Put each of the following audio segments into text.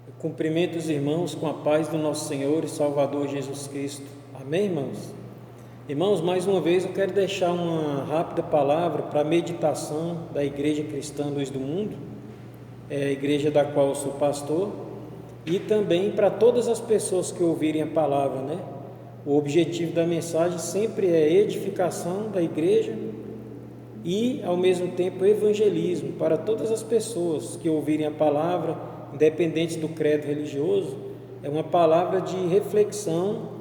Eu cumprimento os irmãos com a paz do nosso Senhor e Salvador Jesus Cristo. Amém, irmãos? Irmãos, mais uma vez eu quero deixar uma rápida palavra para a meditação da Igreja Cristã Luz do Mundo, a igreja da qual eu sou pastor, e também para todas as pessoas que ouvirem a palavra, né? O objetivo da mensagem sempre é edificação da igreja e, ao mesmo tempo, evangelismo para todas as pessoas que ouvirem a palavra, independente do credo religioso. É uma palavra de reflexão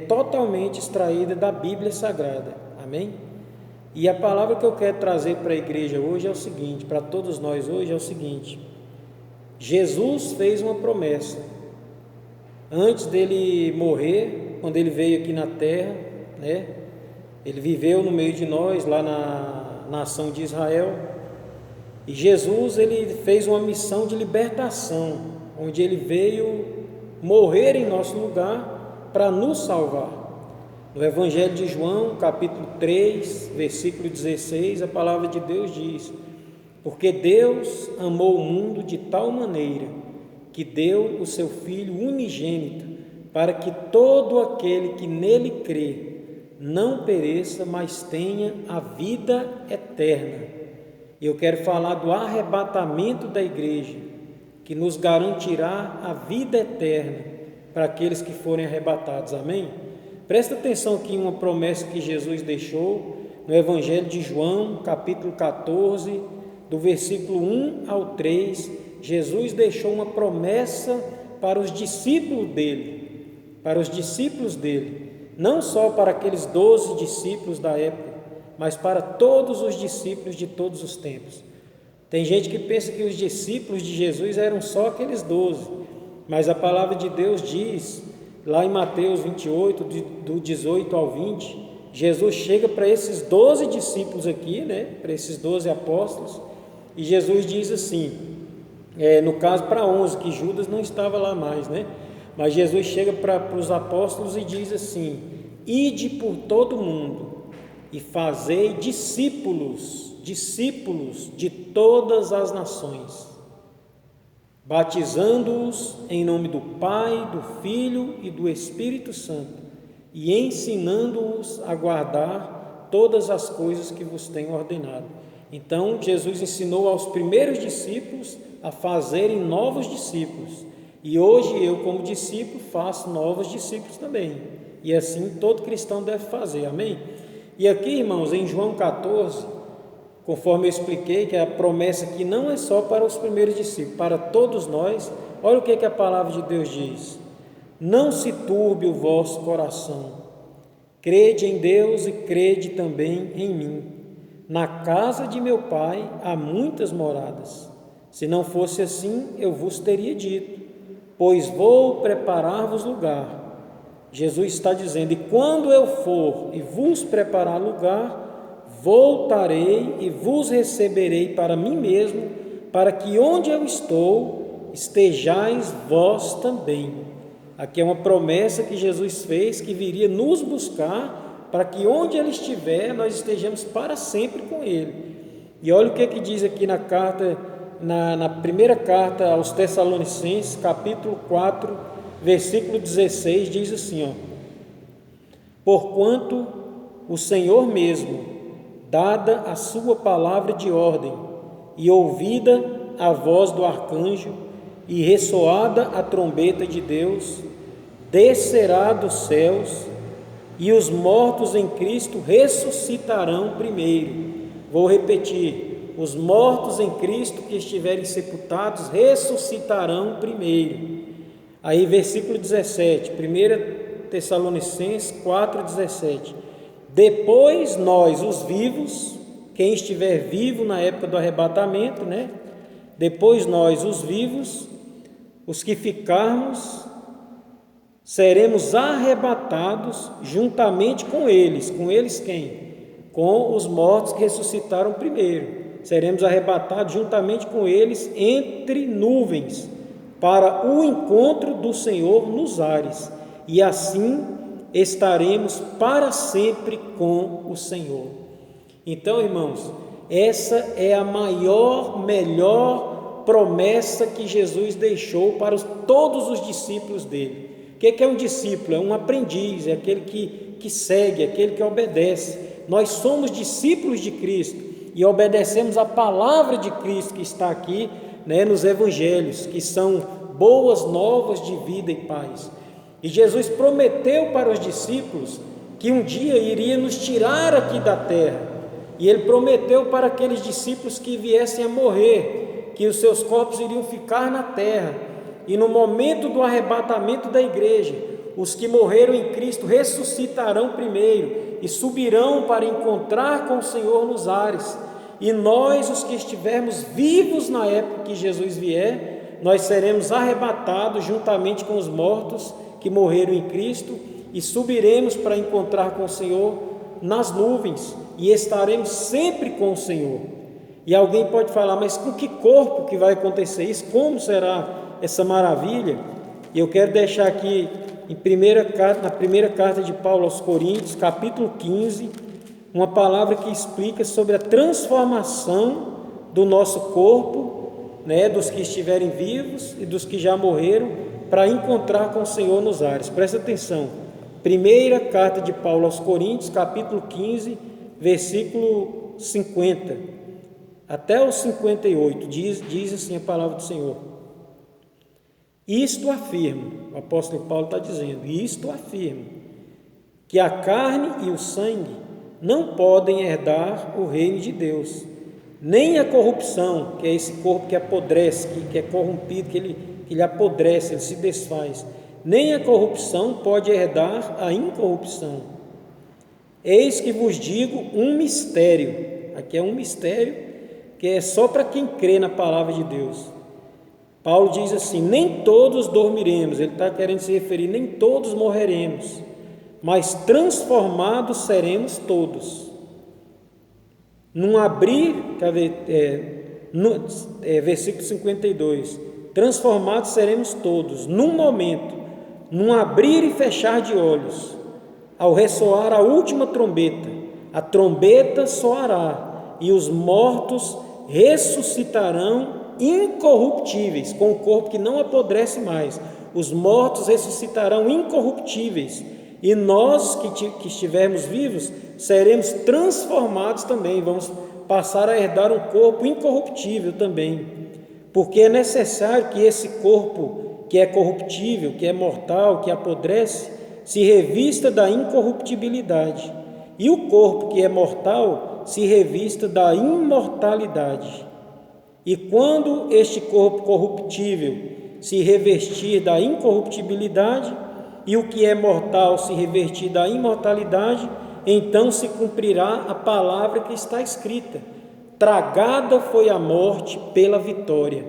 totalmente extraída da Bíblia Sagrada. Amém? E a palavra que eu quero trazer para a igreja hoje é o seguinte, para todos nós hoje é o seguinte: Jesus fez uma promessa antes dele morrer, quando ele veio aqui na terra, né? Ele viveu no meio de nós, lá na nação de Israel, e Jesus ele fez uma missão de libertação, onde ele veio morrer em nosso lugar para nos salvar. No Evangelho de João, capítulo 3, versículo 16, a palavra de Deus diz: porque Deus amou o mundo de tal maneira que deu o seu Filho unigênito, para que todo aquele que nele crê não pereça, mas tenha a vida eterna. Eu quero falar do arrebatamento da igreja, que nos garantirá a vida eterna para aqueles que forem arrebatados. Amém? Presta atenção aqui em uma promessa que Jesus deixou no Evangelho de João, capítulo 14, do versículo 1 ao 3. Jesus deixou uma promessa para os discípulos dele, não só para aqueles 12 discípulos da época, mas para todos os discípulos de todos os tempos. Tem gente que pensa que os discípulos de Jesus eram só aqueles 12, mas a palavra de Deus diz, lá em Mateus 28, do 18 ao 20, Jesus chega para esses 12 discípulos aqui, né, para esses 12 apóstolos, e Jesus diz assim, no caso para 11, que Judas não estava lá mais, né? Mas Jesus chega para os apóstolos e diz assim: ide por todo o mundo e fazei discípulos de todas as nações, batizando-os em nome do Pai, do Filho e do Espírito Santo, e ensinando-os a guardar todas as coisas que vos tenho ordenado. Então Jesus ensinou aos primeiros discípulos a fazerem novos discípulos. E hoje eu, como discípulo, faço novos discípulos também. E assim todo cristão deve fazer, amém? E aqui, irmãos, em João 14, conforme eu expliquei, que a promessa aqui não é só para os primeiros discípulos, para todos nós. Olha o que a palavra de Deus diz: não se turbe o vosso coração, crede em Deus e crede também em mim. Na casa de meu Pai há muitas moradas. Se não fosse assim, eu vos teria dito, pois vou preparar-vos lugar. Jesus está dizendo: e quando eu for e vos preparar lugar, voltarei e vos receberei para mim mesmo, para que onde eu estou, estejais vós também. Aqui é uma promessa que Jesus fez, que viria nos buscar, para que onde Ele estiver, nós estejamos para sempre com Ele. E olha o que diz aqui na carta, na primeira carta aos Tessalonicenses, capítulo 4, versículo 16, diz assim, ó: porquanto o Senhor mesmo, dada a sua palavra de ordem, e ouvida a voz do arcanjo, e ressoada a trombeta de Deus, descerá dos céus, e os mortos em Cristo ressuscitarão primeiro. Vou repetir: os mortos em Cristo que estiverem sepultados ressuscitarão primeiro. Aí versículo 17, 1 Tessalonicenses 4,17: depois nós, os vivos, quem estiver vivo na época do arrebatamento, né? Depois nós, os vivos, os que ficarmos, seremos arrebatados juntamente com eles. Com eles quem? Com os mortos que ressuscitaram primeiro. Seremos arrebatados juntamente com eles entre nuvens, para o encontro do Senhor nos ares, e assim estaremos para sempre com o Senhor. Então, irmãos, essa é a maior, melhor promessa que Jesus deixou para todos os discípulos dele. O que é um discípulo? É um aprendiz, é aquele que segue, aquele que obedece. Nós somos discípulos de Cristo e obedecemos a palavra de Cristo que está aqui, nos evangelhos, que são boas novas de vida e paz. E Jesus prometeu para os discípulos que um dia iria nos tirar aqui da terra, e ele prometeu para aqueles discípulos que viessem a morrer, que os seus corpos iriam ficar na terra, e no momento do arrebatamento da igreja, os que morreram em Cristo ressuscitarão primeiro e subirão para encontrar com o Senhor nos ares, e nós, os que estivermos vivos na época que Jesus vier, nós seremos arrebatados juntamente com os mortos que morreram em Cristo e subiremos para encontrar com o Senhor nas nuvens e estaremos sempre com o Senhor. E alguém pode falar, mas com que corpo que vai acontecer isso? Como será essa maravilha? E eu quero deixar aqui na primeira carta de Paulo aos Coríntios, capítulo 15, uma palavra que explica sobre a transformação do nosso corpo, dos que estiverem vivos e dos que já morreram, para encontrar com o Senhor nos ares. Presta atenção, primeira carta de Paulo aos Coríntios, capítulo 15, versículo 50, até o 58, diz assim a palavra do Senhor. Isto afirmo, o apóstolo Paulo está dizendo, isto afirmo, que a carne e o sangue não podem herdar o reino de Deus, nem a corrupção, que é esse corpo que apodrece, que é corrompido, que ele apodrece, ele se desfaz, nem a corrupção pode herdar a incorrupção. Eis que vos digo um mistério, aqui é um mistério que é só para quem crê na palavra de Deus. Paulo diz assim, nem todos dormiremos, ele está querendo se referir, nem todos morreremos, mas transformados seremos todos. Num abrir, versículo 52, transformados seremos todos, num momento, num abrir e fechar de olhos, ao ressoar a última trombeta, a trombeta soará, e os mortos ressuscitarão incorruptíveis, com o corpo que não apodrece mais. Os mortos ressuscitarão incorruptíveis, e nós que estivermos vivos, seremos transformados também, vamos passar a herdar um corpo incorruptível também, porque é necessário que esse corpo que é corruptível, que é mortal, que apodrece, se revista da incorruptibilidade, e o corpo que é mortal se revista da imortalidade. E quando este corpo corruptível se revestir da incorruptibilidade, e o que é mortal se revestir da imortalidade, então se cumprirá a palavra que está escrita: tragada foi a morte pela vitória.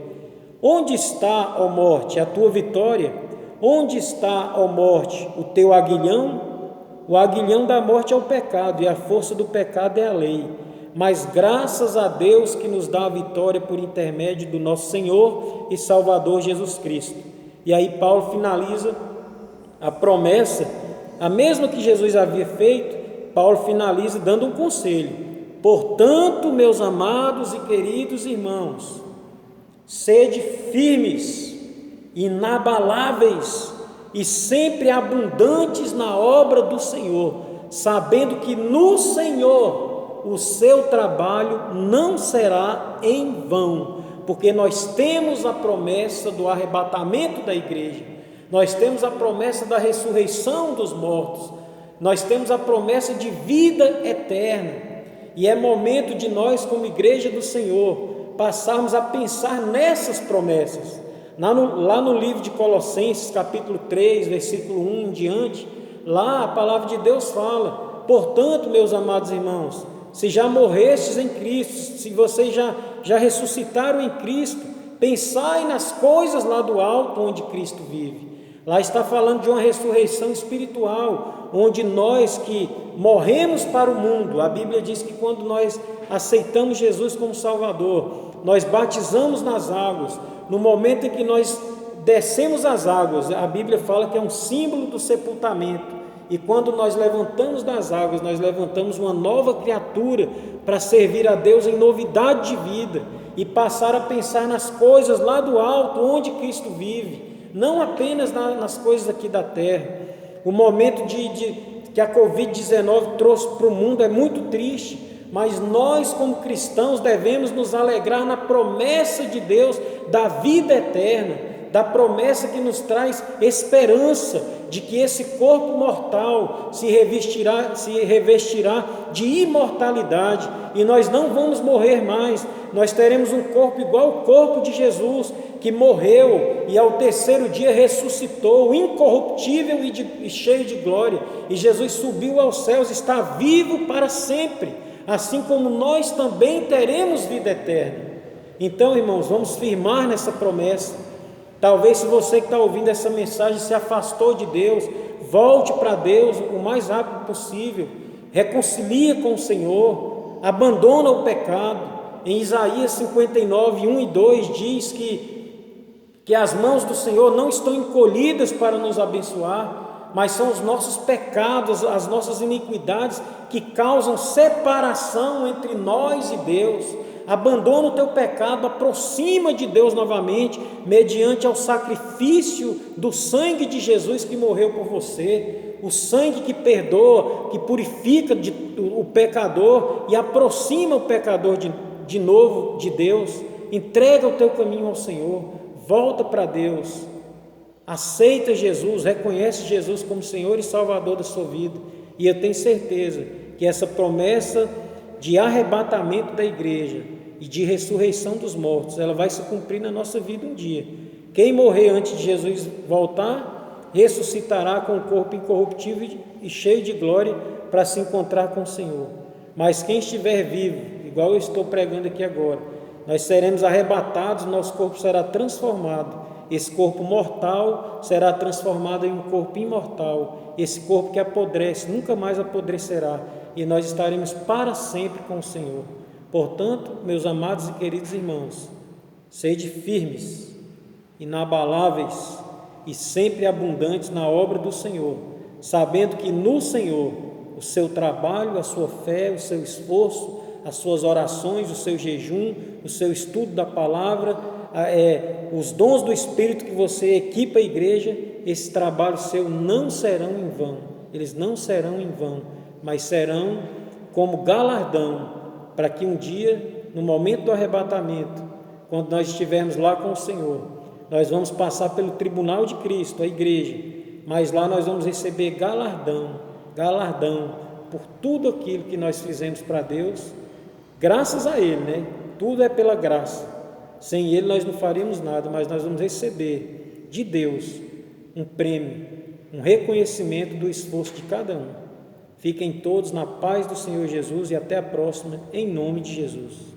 Onde está, ó morte, a tua vitória? Onde está, ó morte, o teu aguilhão? O aguilhão da morte é o pecado, e a força do pecado é a lei. Mas graças a Deus que nos dá a vitória por intermédio do nosso Senhor e Salvador Jesus Cristo. E aí Paulo finaliza a promessa, a mesma que Jesus havia feito. Paulo finaliza dando um conselho: portanto, meus amados e queridos irmãos, sede firmes, inabaláveis e sempre abundantes na obra do Senhor, sabendo que no Senhor o seu trabalho não será em vão, porque nós temos a promessa do arrebatamento da igreja, nós temos a promessa da ressurreição dos mortos, nós temos a promessa de vida eterna, e é momento de nós, como igreja do Senhor, passarmos a pensar nessas promessas. Lá no livro de Colossenses, capítulo 3, versículo 1 em diante, lá a palavra de Deus fala: portanto, meus amados irmãos, se já morrestes em Cristo, se vocês já ressuscitaram em Cristo, pensai nas coisas lá do alto, onde Cristo vive. Lá está falando de uma ressurreição espiritual, onde nós que morremos para o mundo, a Bíblia diz que quando nós aceitamos Jesus como Salvador, nós batizamos nas águas. No momento em que nós descemos as águas, a Bíblia fala que é um símbolo do sepultamento. E quando nós levantamos das águas, nós levantamos uma nova criatura para servir a Deus em novidade de vida. e passar a pensar nas coisas lá do alto, onde Cristo vive, não apenas nas coisas aqui da terra. O momento que a Covid-19 trouxe para o mundo é muito triste, mas nós, como cristãos, devemos nos alegrar na promessa de Deus da vida eterna, da promessa que nos traz esperança de que esse corpo mortal se revestirá de imortalidade e nós não vamos morrer mais. Nós teremos um corpo igual ao corpo de Jesus, que morreu e ao terceiro dia ressuscitou, incorruptível e cheio de glória. E Jesus subiu aos céus, está vivo para sempre, assim como nós também teremos vida eterna. Então, irmãos, vamos firmar nessa promessa. Talvez, se você que está ouvindo essa mensagem se afastou de Deus, volte para Deus o mais rápido possível, reconcilia com o Senhor, abandona o pecado. Em Isaías 59, 1 e 2 diz que as mãos do Senhor não estão encolhidas para nos abençoar, mas são os nossos pecados, as nossas iniquidades que causam separação entre nós e Deus. Abandona o teu pecado, aproxima de Deus novamente, mediante ao sacrifício do sangue de Jesus que morreu por você, o sangue que perdoa, que purifica o pecador e aproxima o pecador de novo de Deus. Entrega o teu caminho ao Senhor, volta para Deus, aceita Jesus, reconhece Jesus como Senhor e Salvador da sua vida, e eu tenho certeza que essa promessa de arrebatamento da igreja e de ressurreição dos mortos, ela vai se cumprir na nossa vida um dia. Quem morrer antes de Jesus voltar, ressuscitará com o corpo incorruptível e cheio de glória para se encontrar com o Senhor. Mas quem estiver vivo, igual eu estou pregando aqui agora, nós seremos arrebatados, nosso corpo será transformado. Esse corpo mortal será transformado em um corpo imortal. Esse corpo que apodrece, nunca mais apodrecerá, e nós estaremos para sempre com o Senhor. Portanto, meus amados e queridos irmãos, sede firmes, inabaláveis e sempre abundantes na obra do Senhor, sabendo que no Senhor o seu trabalho, a sua fé, o seu esforço, as suas orações, o seu jejum, o seu estudo da palavra, os dons do Espírito que você equipa a igreja, esse trabalho seu não serão em vão. Eles não serão em vão, mas serão como galardão, para que um dia, no momento do arrebatamento, quando nós estivermos lá com o Senhor, nós vamos passar pelo tribunal de Cristo, a igreja, mas lá nós vamos receber galardão por tudo aquilo que nós fizemos para Deus, graças a Ele, né? Tudo é pela graça. Sem Ele nós não faríamos nada, mas nós vamos receber de Deus um prêmio, um reconhecimento do esforço de cada um. Fiquem todos na paz do Senhor Jesus e até a próxima, em nome de Jesus.